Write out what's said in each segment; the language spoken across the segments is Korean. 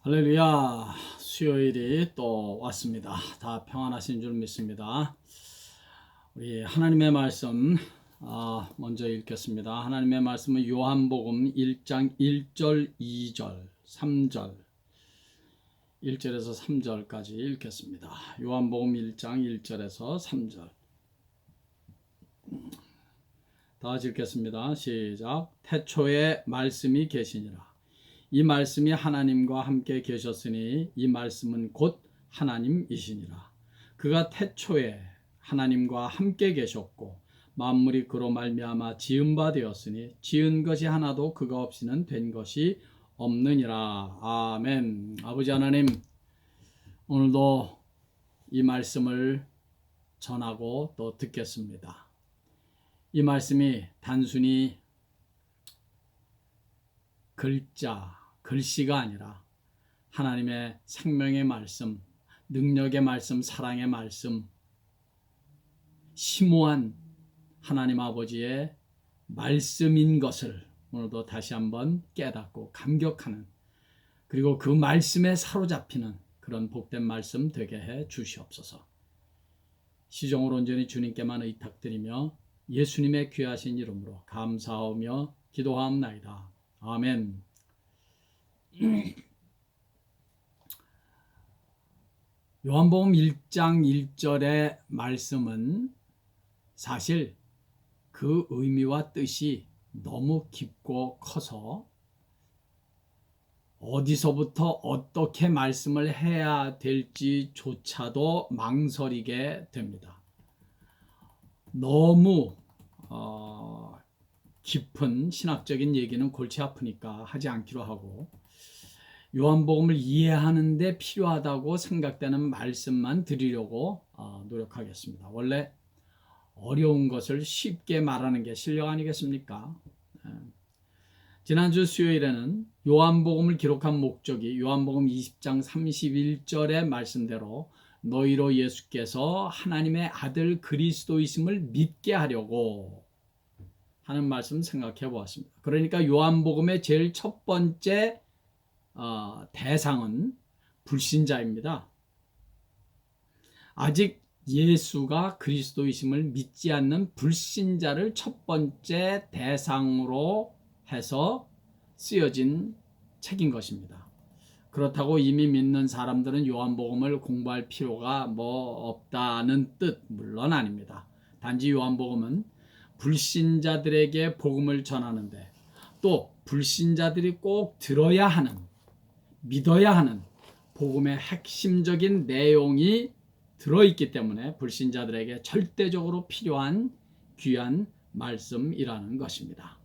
할렐루야. 수요일이 또 왔습니다. 다 평안하신 줄 믿습니다. 우리 하나님의 말씀 먼저 읽겠습니다. 하나님의 말씀은 요한복음 1장 1절, 2절, 3절, 1절에서 3절까지 읽겠습니다. 요한복음 1장 1절에서 3절. 다 같이 읽겠습니다. 시작. 태초에 말씀이 계시니라. 이 말씀이 하나님과 함께 계셨으니 이 말씀은 곧 하나님이시니라. 그가 태초에 하나님과 함께 계셨고 만물이 그로 말미암아 지은 바 되었으니 지은 것이 하나도 그가 없이는 된 것이 없느니라. 아멘. 아버지 하나님, 오늘도 이 말씀을 전하고 또 듣겠습니다. 이 말씀이 단순히 글씨가 아니라 하나님의 생명의 말씀, 능력의 말씀, 사랑의 말씀, 심오한 하나님 아버지의 말씀인 것을 오늘도 다시 한번 깨닫고 감격하는, 그리고 그 말씀에 사로잡히는 그런 복된 말씀 되게 해 주시옵소서. 시종을 온전히 주님께만 의탁드리며 예수님의 귀하신 이름으로 감사하며 기도하옵나이다. 아멘. 요한복음 1장 1절의 말씀은 사실 그 의미와 뜻이 너무 깊고 커서 어디서부터 어떻게 말씀을 해야 될지조차도 망설이게 됩니다. 너무 깊은 신학적인 얘기는 골치 아프니까 하지 않기로 하고, 요한복음을 이해하는 데 필요하다고 생각되는 말씀만 드리려고 노력하겠습니다. 원래 어려운 것을 쉽게 말하는 게 실력 아니겠습니까? 지난주 수요일에는 요한복음을 기록한 목적이 요한복음 20장 31절의 말씀대로 너희로 예수께서 하나님의 아들 그리스도이심을 믿게 하려고 하는 말씀 생각해 보았습니다. 그러니까 요한복음의 제일 첫 번째 대상은 불신자입니다. 아직 예수가 그리스도이심을 믿지 않는 불신자를 첫 번째 대상으로 해서 쓰여진 책인 것입니다. 그렇다고 이미 믿는 사람들은 요한복음을 공부할 필요가 없다는 뜻 물론 아닙니다. 단지 요한복음은 불신자들에게 복음을 전하는데, 또 불신자들이 꼭 들어야 하는, 믿어야 하는 복음의 핵심적인 내용이 들어있기 때문에 불신자들에게 절대적으로 필요한 귀한 말씀이라는 것입니다.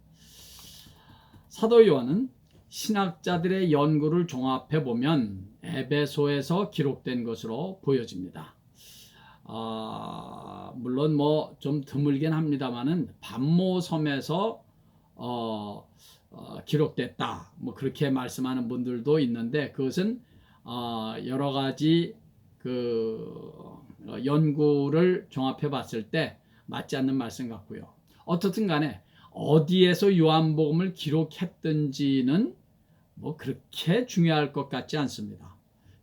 사도 요한은 신학자들의 연구를 종합해 보면 에베소에서 기록된 것으로 보여집니다. 물론 좀 드물긴 합니다만은 반모섬에서 기록됐다, 그렇게 말씀하는 분들도 있는데, 그것은 여러 가지 연구를 종합해 봤을 때 맞지 않는 말씀 같고요. 어떻든 간에 어디에서 요한복음을 기록했든지는 그렇게 중요할 것 같지 않습니다.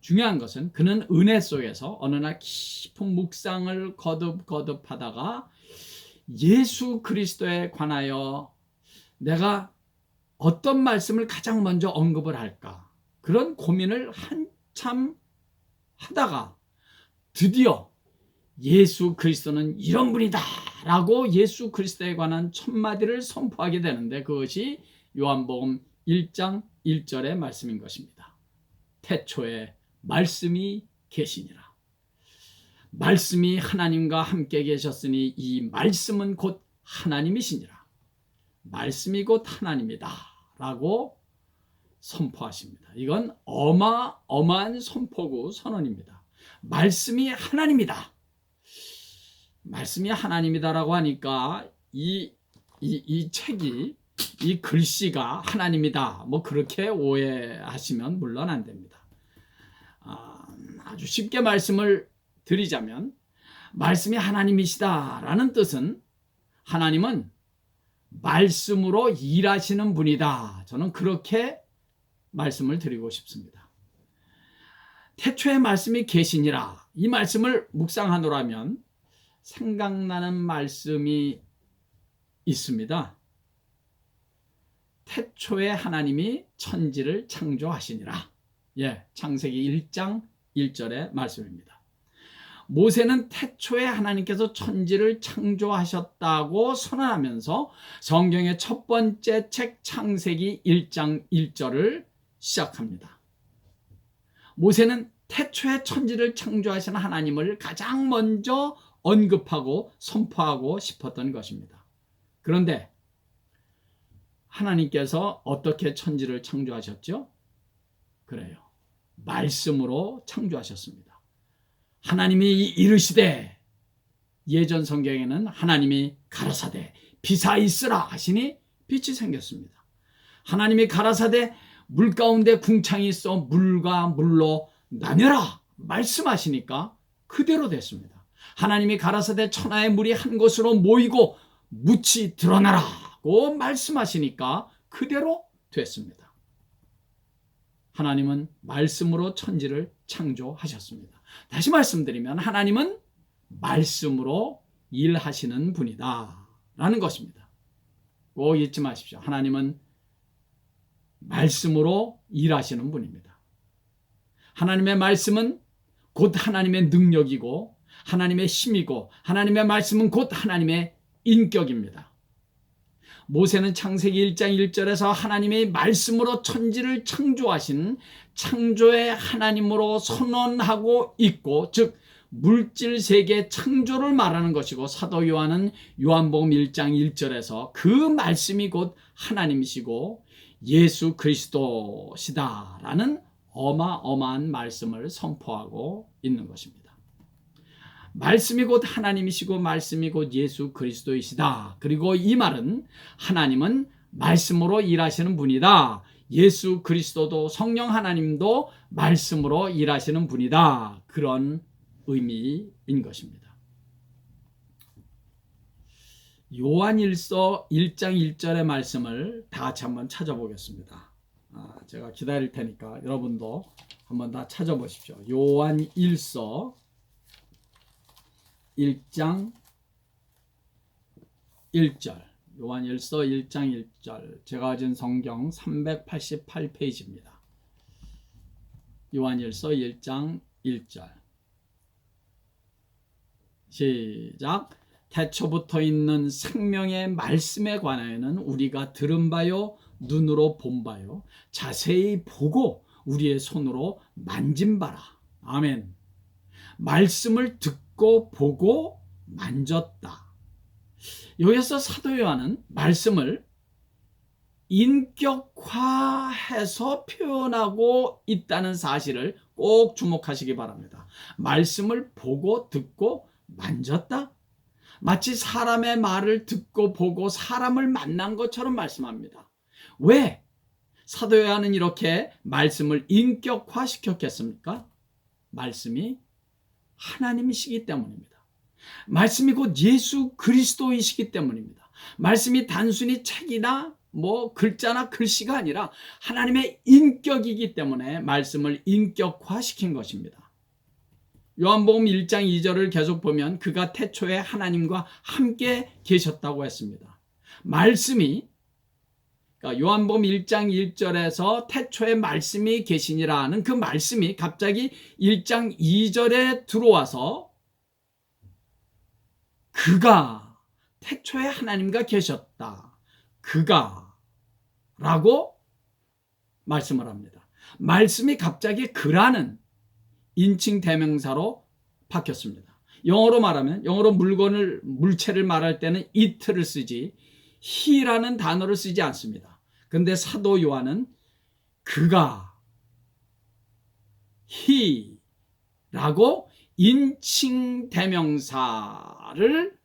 중요한 것은 그는 은혜 속에서 어느 날 깊은 묵상을 거듭하다가 예수 그리스도에 관하여 내가 어떤 말씀을 가장 먼저 언급을 할까, 그런 고민을 한참 하다가 드디어 예수 그리스도는 이런 분이다 라고 예수 그리스도에 관한 첫 마디를 선포하게 되는데, 그것이 요한복음 1장 1절의 말씀인 것입니다. 태초에 말씀이 계시니라. 말씀이 하나님과 함께 계셨으니 이 말씀은 곧 하나님이시니라. 말씀이 곧 하나님이다 라고 선포하십니다. 이건 어마어마한 선포고 선언입니다. 말씀이 하나님이다. 말씀이 하나님이다라고 하니까 이 책이, 이 글씨가 하나님이다 그렇게 오해하시면 물론 안 됩니다. 아주 쉽게 말씀을 드리자면, 말씀이 하나님이시다라는 뜻은 하나님은 말씀으로 일하시는 분이다. 저는 그렇게 말씀을 드리고 싶습니다. 태초에 말씀이 계시니라. 이 말씀을 묵상하노라면 생각나는 말씀이 있습니다. 태초에 하나님이 천지를 창조하시니라. 창세기 1장 1절의 말씀입니다. 모세는 태초에 하나님께서 천지를 창조하셨다고 선언하면서 성경의 첫 번째 책 창세기 1장 1절을 시작합니다. 모세는 태초에 천지를 창조하신 하나님을 가장 먼저 언급하고 선포하고 싶었던 것입니다. 그런데 하나님께서 어떻게 천지를 창조하셨죠? 그래요. 말씀으로 창조하셨습니다. 하나님이 이르시되, 예전 성경에는 하나님이 가라사대 빛이 있으라 하시니 빛이 생겼습니다. 하나님이 가라사대 물 가운데 궁창이 있어 물과 물로 나뉘어라 말씀하시니까 그대로 됐습니다. 하나님이 가라사대 천하의 물이 한 곳으로 모이고 묻이 드러나라고 말씀하시니까 그대로 됐습니다. 하나님은 말씀으로 천지를 창조하셨습니다. 다시 말씀드리면 하나님은 말씀으로 일하시는 분이다 라는 것입니다. 꼭 잊지 마십시오. 하나님은 말씀으로 일하시는 분입니다. 하나님의 말씀은 곧 하나님의 능력이고 하나님의 힘이고 하나님의 말씀은 곧 하나님의 인격입니다. 모세는 창세기 1장 1절에서 하나님의 말씀으로 천지를 창조하신 창조의 하나님으로 선언하고 있고, 즉 물질 세계 창조를 말하는 것이고, 사도 요한은 요한복음 1장 1절에서 그 말씀이 곧 하나님이시고 예수 그리스도시다라는 어마어마한 말씀을 선포하고 있는 것입니다. 말씀이 곧 하나님이시고 말씀이 곧 예수 그리스도이시다. 그리고 이 말은 하나님은 말씀으로 일하시는 분이다. 예수 그리스도도 성령 하나님도 말씀으로 일하시는 분이다. 그런 의미인 것입니다. 요한일서 1장 1절의 말씀을 다 같이 한번 찾아보겠습니다. 제가 기다릴 테니까 여러분도 한번 다 찾아보십시오. 요한일서 1장 1절, 요한일서 1장 1절, 제가 가진 성경 388페이지입니다. 요한일서 1장 1절 시작. 태초부터 있는 생명의 말씀에 관하여는 우리가 들은 바요 눈으로 본 바요 자세히 보고 우리의 손으로 만진 바라. 아멘. 말씀을 듣고 보고 만졌다. 여기서 사도 요한은 말씀을 인격화해서 표현하고 있다는 사실을 꼭 주목하시기 바랍니다. 말씀을 보고 듣고 만졌다? 마치 사람의 말을 듣고 보고 사람을 만난 것처럼 말씀합니다. 왜 사도 요한은 이렇게 말씀을 인격화시켰겠습니까? 말씀이 하나님이시기 때문입니다. 말씀이 곧 예수 그리스도이시기 때문입니다. 말씀이 단순히 책이나 글자나 글씨가 아니라 하나님의 인격이기 때문에 말씀을 인격화시킨 것입니다. 요한복음 1장 2절을 계속 보면 그가 태초에 하나님과 함께 계셨다고 했습니다. 말씀이, 그러니까 요한복음 1장 1절에서 태초에 말씀이 계시니라는 그 말씀이 갑자기 1장 2절에 들어와서 그가 태초에 하나님과 계셨다. 그가 라고 말씀을 합니다. 말씀이 갑자기 그라는 인칭 대명사로 바뀌었습니다. 영어로 말하면, 영어로 물체를 말할 때는 it를 쓰지 he라는 단어를 쓰지 않습니다. 그런데 사도 요한은 그가 he라고 인칭 대명사를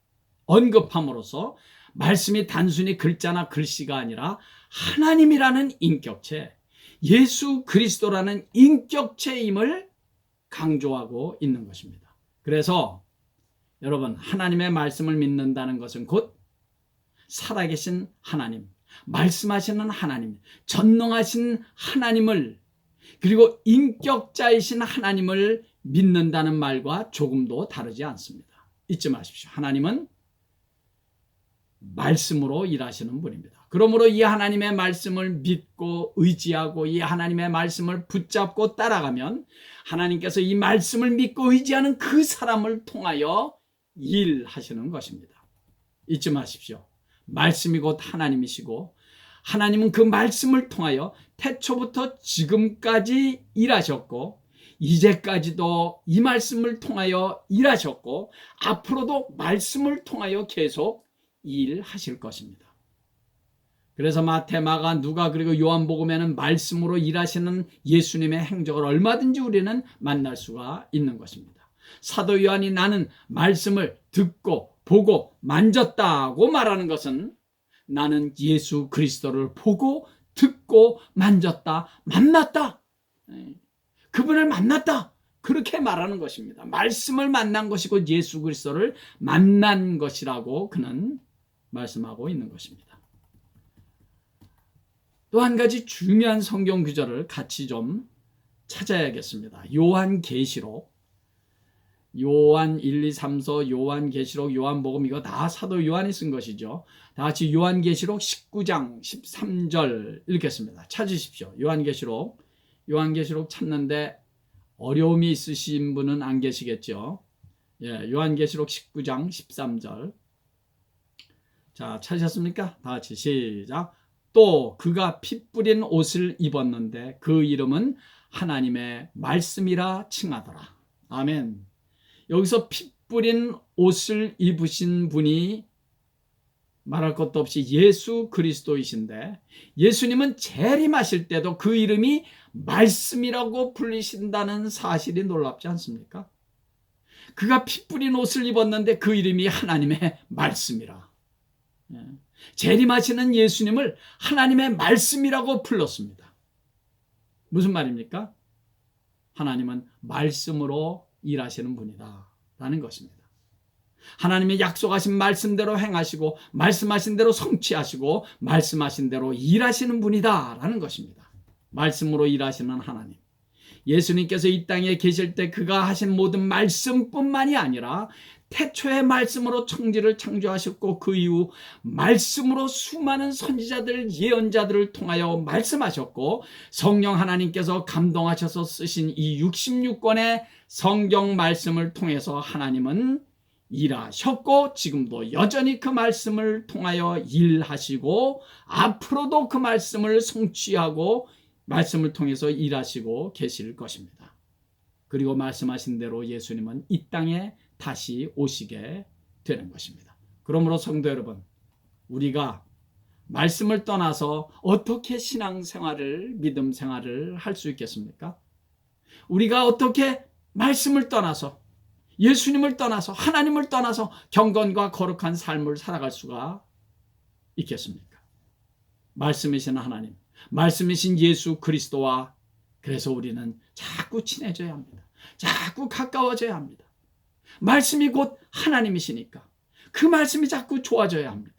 언급함으로써 말씀이 단순히 글자나 글씨가 아니라 하나님이라는 인격체, 예수 그리스도라는 인격체임을 강조하고 있는 것입니다. 그래서 여러분, 하나님의 말씀을 믿는다는 것은 곧 살아계신 하나님, 말씀하시는 하나님, 전능하신 하나님을 그리고 인격자이신 하나님을 믿는다는 말과 조금도 다르지 않습니다. 잊지 마십시오. 하나님은 말씀으로 일하시는 분입니다. 그러므로 이 하나님의 말씀을 믿고 의지하고 이 하나님의 말씀을 붙잡고 따라가면 하나님께서 이 말씀을 믿고 의지하는 그 사람을 통하여 일하시는 것입니다. 잊지 마십시오. 말씀이 곧 하나님이시고 하나님은 그 말씀을 통하여 태초부터 지금까지 일하셨고 이제까지도 이 말씀을 통하여 일하셨고 앞으로도 말씀을 통하여 계속 일하실 것입니다. 그래서 마태, 마가, 누가 그리고 요한복음에는 말씀으로 일하시는 예수님의 행적을 얼마든지 우리는 만날 수가 있는 것입니다. 사도 요한이 나는 말씀을 듣고 보고 만졌다고 말하는 것은 나는 예수 그리스도를 보고 듣고 만졌다, 만났다, 그분을 만났다, 그렇게 말하는 것입니다. 말씀을 만난 것이고 예수 그리스도를 만난 것이라고 그는 말씀하고 있는 것입니다. 또 한 가지 중요한 성경 구절을 같이 좀 찾아야겠습니다. 요한계시록, 요한 1, 2, 3서, 요한계시록, 요한복음 이거 다 사도 요한이 쓴 것이죠. 다 같이 요한계시록 19장 13절 읽겠습니다. 찾으십시오. 요한계시록 찾는데 어려움이 있으신 분은 안 계시겠죠. 예, 요한계시록 19장 13절. 자, 찾으셨습니까? 다 같이 시작. 또 그가 피 뿌린 옷을 입었는데 그 이름은 하나님의 말씀이라 칭하더라. 아멘. 여기서 피 뿌린 옷을 입으신 분이 말할 것도 없이 예수 그리스도이신데 예수님은 재림하실 때도 그 이름이 말씀이라고 불리신다는 사실이 놀랍지 않습니까? 그가 피 뿌린 옷을 입었는데 그 이름이 하나님의 말씀이라. 재림하시는 예수님을 하나님의 말씀이라고 불렀습니다. 무슨 말입니까? 하나님은 말씀으로 일하시는 분이다 라는 것입니다. 하나님의 약속하신 말씀대로 행하시고 말씀하신 대로 성취하시고 말씀하신 대로 일하시는 분이다 라는 것입니다. 말씀으로 일하시는 하나님. 예수님께서 이 땅에 계실 때 그가 하신 모든 말씀뿐만이 아니라 태초의 말씀으로 천지를 창조하셨고 그 이후 말씀으로 수많은 선지자들, 예언자들을 통하여 말씀하셨고 성령 하나님께서 감동하셔서 쓰신 이 66권의 성경 말씀을 통해서 하나님은 일하셨고 지금도 여전히 그 말씀을 통하여 일하시고 앞으로도 그 말씀을 성취하고 말씀을 통해서 일하시고 계실 것입니다. 그리고 말씀하신 대로 예수님은 이 땅에 다시 오시게 되는 것입니다. 그러므로 성도 여러분, 우리가 말씀을 떠나서 어떻게 신앙생활을, 믿음 생활을 할 수 있겠습니까? 우리가 어떻게 말씀을 떠나서 예수님을 떠나서 하나님을 떠나서 경건과 거룩한 삶을 살아갈 수가 있겠습니까? 말씀이신 하나님, 말씀이신 예수 그리스도와 그래서 우리는 자꾸 친해져야 합니다. 자꾸 가까워져야 합니다. 말씀이 곧 하나님이시니까 그 말씀이 자꾸 좋아져야 합니다.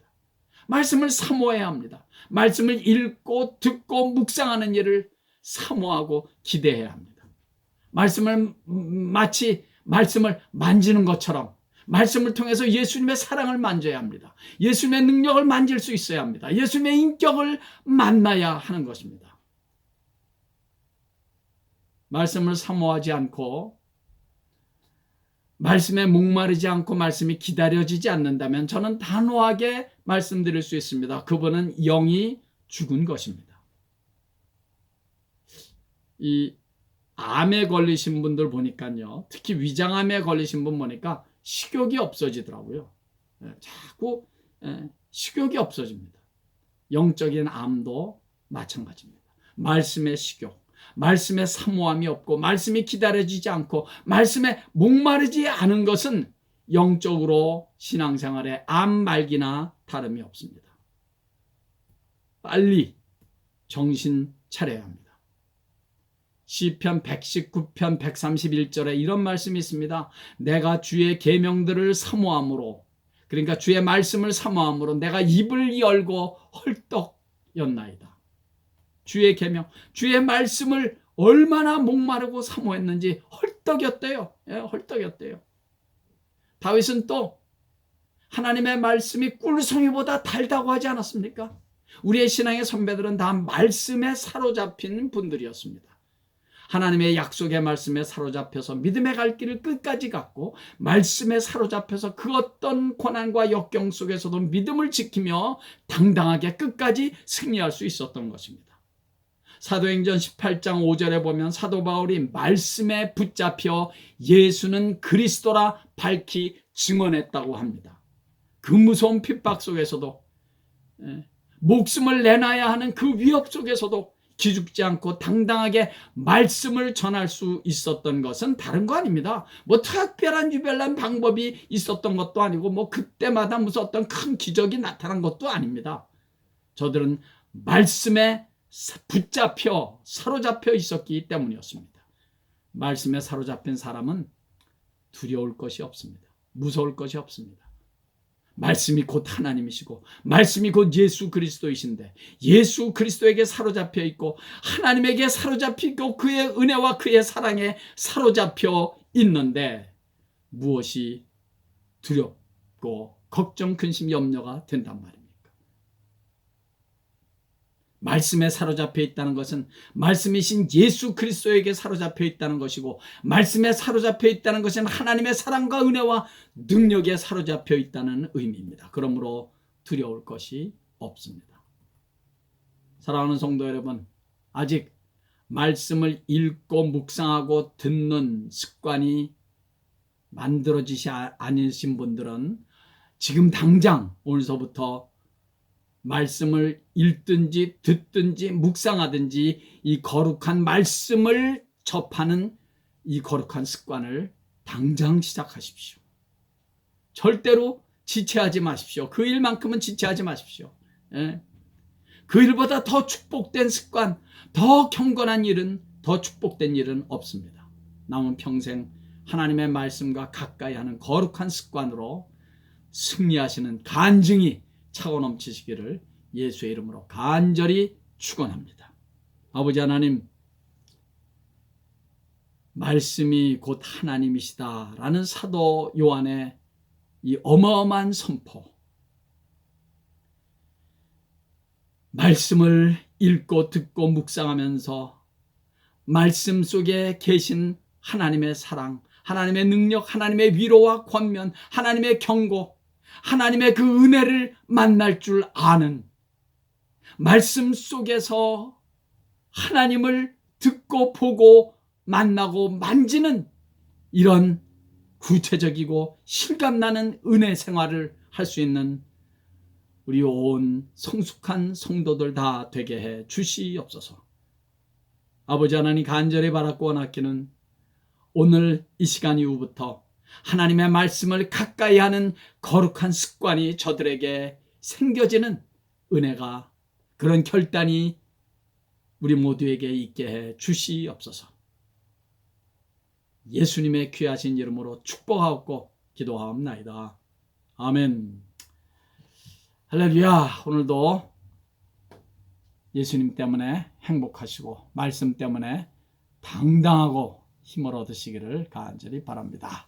말씀을 사모해야 합니다. 말씀을 읽고 듣고 묵상하는 일을 사모하고 기대해야 합니다. 말씀을 마치 말씀을 만지는 것처럼 말씀을 통해서 예수님의 사랑을 만져야 합니다. 예수님의 능력을 만질 수 있어야 합니다. 예수님의 인격을 만나야 하는 것입니다. 말씀을 사모하지 않고 말씀에 목마르지 않고 말씀이 기다려지지 않는다면 저는 단호하게 말씀드릴 수 있습니다. 그분은 영이 죽은 것입니다. 이 암에 걸리신 분들 보니까요, 특히 위장암에 걸리신 분 보니까 식욕이 없어지더라고요. 자꾸 식욕이 없어집니다. 영적인 암도 마찬가지입니다. 말씀의 식욕, 말씀의 사모함이 없고 말씀이 기다려지지 않고 말씀에 목마르지 않은 것은 영적으로 신앙생활의 암 말기나 다름이 없습니다. 빨리 정신 차려야 합니다. 시편 119편 131절에 이런 말씀이 있습니다. 내가 주의 계명들을 사모함으로, 그러니까 주의 말씀을 사모함으로 내가 입을 열고 헐떡였나이다. 주의 계명, 주의 말씀을 얼마나 목마르고 사모했는지 헐떡였대요. 예, 헐떡였대요. 다윗은 또 하나님의 말씀이 꿀송이보다 달다고 하지 않았습니까? 우리의 신앙의 선배들은 다 말씀에 사로잡힌 분들이었습니다. 하나님의 약속의 말씀에 사로잡혀서 믿음의 갈 길을 끝까지 갔고, 말씀에 사로잡혀서 그 어떤 고난과 역경 속에서도 믿음을 지키며 당당하게 끝까지 승리할 수 있었던 것입니다. 사도행전 18장 5절에 보면 사도 바울이 말씀에 붙잡혀 예수는 그리스도라 밝히 증언했다고 합니다. 그 무서운 핍박 속에서도, 목숨을 내놔야 하는 그 위협 속에서도 기죽지 않고 당당하게 말씀을 전할 수 있었던 것은 다른 거 아닙니다. 뭐 특별한 유별난 방법이 있었던 것도 아니고, 뭐 그때마다 무슨 어떤 큰 기적이 나타난 것도 아닙니다. 저들은 말씀에 붙잡혀 사로잡혀 있었기 때문이었습니다. 말씀에 사로잡힌 사람은 두려울 것이 없습니다. 무서울 것이 없습니다. 말씀이 곧 하나님이시고 말씀이 곧 예수 그리스도이신데, 예수 그리스도에게 사로잡혀 있고 하나님에게 사로잡혀 있고 그의 은혜와 그의 사랑에 사로잡혀 있는데 무엇이 두렵고 걱정, 근심, 염려가 된단 말입니다. 말씀에 사로잡혀 있다는 것은 말씀이신 예수 그리스도에게 사로잡혀 있다는 것이고, 말씀에 사로잡혀 있다는 것은 하나님의 사랑과 은혜와 능력에 사로잡혀 있다는 의미입니다. 그러므로 두려울 것이 없습니다. 사랑하는 성도 여러분, 아직 말씀을 읽고 묵상하고 듣는 습관이 만들어지지 않으신 분들은 지금 당장 오늘서부터 말씀을 읽든지 듣든지 묵상하든지 이 거룩한 말씀을 접하는 이 거룩한 습관을 당장 시작하십시오. 절대로 지체하지 마십시오. 그 일만큼은 지체하지 마십시오. 그 일보다 더 축복된 습관, 더 경건한 일은, 더 축복된 일은 없습니다. 남은 평생 하나님의 말씀과 가까이 하는 거룩한 습관으로 승리하시는 간증이 차고 넘치시기를 예수의 이름으로 간절히 축원합니다. 아버지 하나님, 말씀이 곧 하나님이시다라는 사도 요한의 이 어마어마한 선포, 말씀을 읽고 듣고 묵상하면서 말씀 속에 계신 하나님의 사랑, 하나님의 능력, 하나님의 위로와 권면, 하나님의 경고, 하나님의 그 은혜를 만날 줄 아는, 말씀 속에서 하나님을 듣고 보고 만나고 만지는 이런 구체적이고 실감나는 은혜 생활을 할 수 있는 우리 온 성숙한 성도들 다 되게 해 주시옵소서. 아버지 하나님, 간절히 바랐고 원하기는 오늘 이 시간 이후부터 하나님의 말씀을 가까이 하는 거룩한 습관이 저들에게 생겨지는 은혜가, 그런 결단이 우리 모두에게 있게 해 주시옵소서. 예수님의 귀하신 이름으로 축복하옵고 기도하옵나이다. 아멘. 할렐루야. 오늘도 예수님 때문에 행복하시고 말씀 때문에 당당하고 힘을 얻으시기를 간절히 바랍니다.